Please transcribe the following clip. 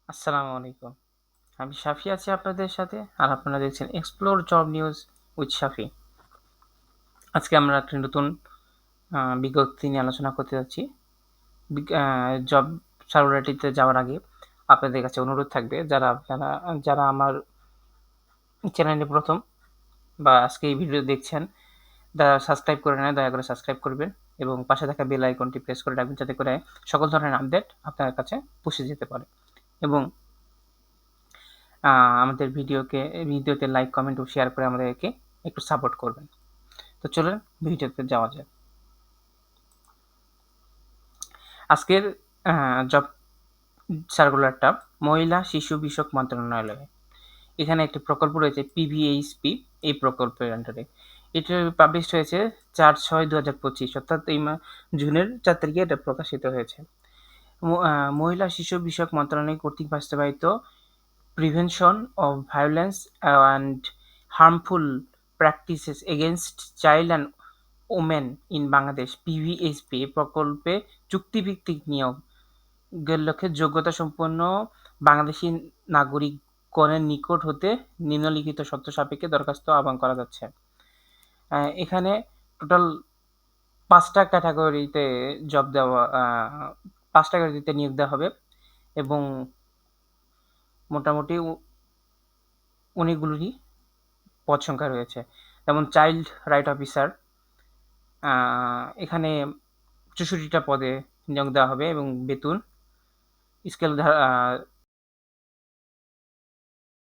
আসসালামু আলাইকুম। আমি শাফি আছি আপনাদের সাথে। আর আপনারা দেখছেন এক্সপ্লোর জব নিউজ উইথ শাফি। আজকে আমরা একটি নতুন বিজ্ঞপ্তি নিয়ে আলোচনা করতে যাচ্ছি। জব সার্কুলারটিতে যাওয়ার আগে আপনাদের কাছে অনুরোধ থাকবে যারা আমার চ্যানেলে প্রথম বা আজকে এই ভিডিও দেখছেন, যারা সাবস্ক্রাইব করে নেয় দয়া করে সাবস্ক্রাইব করবেন এবং পাশে থাকা বেল আইকনটি প্রেস করে রাখবেন যাতে করে সকল ধরনের আপডেট আপনার কাছে পৌঁছে যেতে পারে। এবং আমাদের ভিডিওতে লাইক, কমেন্ট ও শেয়ার করে আমাদেরকে একটু সাপোর্ট করবেন। তো চলুন ভিডিওতে যাওয়া যাক। আজকের জব সার্কুলারটা মহিলা শিশু বিষয়ক মন্ত্রণালয়ে। এখানে একটি প্রকল্প রয়েছে পিভিএইচপি, এই প্রকল্পের আন্ডারে। এটা পাবলিশড হয়েছে 4/6/2025, অর্থাৎ এই জুনের 4 তারিখে এটা প্রকাশিত হয়েছে। মহিলা শিশু বিষয়ক মন্ত্রণালয় কর্তৃক বাস্তবায়িত prevention of violence and harmful practices against child and women in Bangladesh PVHP প্রকল্পে চুক্তিভিত্তিক নিয়োগের লক্ষ্যে যোগ্যতা সম্পন্ন বাংলাদেশি নাগরিকগণের নিকট হতে নিম্নলিখিত শর্ত সাপেক্ষে দরখাস্ত আহ্বান করা যাচ্ছে। এখানে টোটাল 5টা ক্যাটাগরিতে জব দেওয়া 5টা ক্যাটাগরিতে নিয়োগ দেওয়া হবে এবং মোটামুটি অনেকগুলোরই পদ সংখ্যা রয়েছে। যেমন চাইল্ড রাইট অফিসার, এখানে 64টা পদে নিয়োগ দেওয়া হবে এবং বেতন স্কেল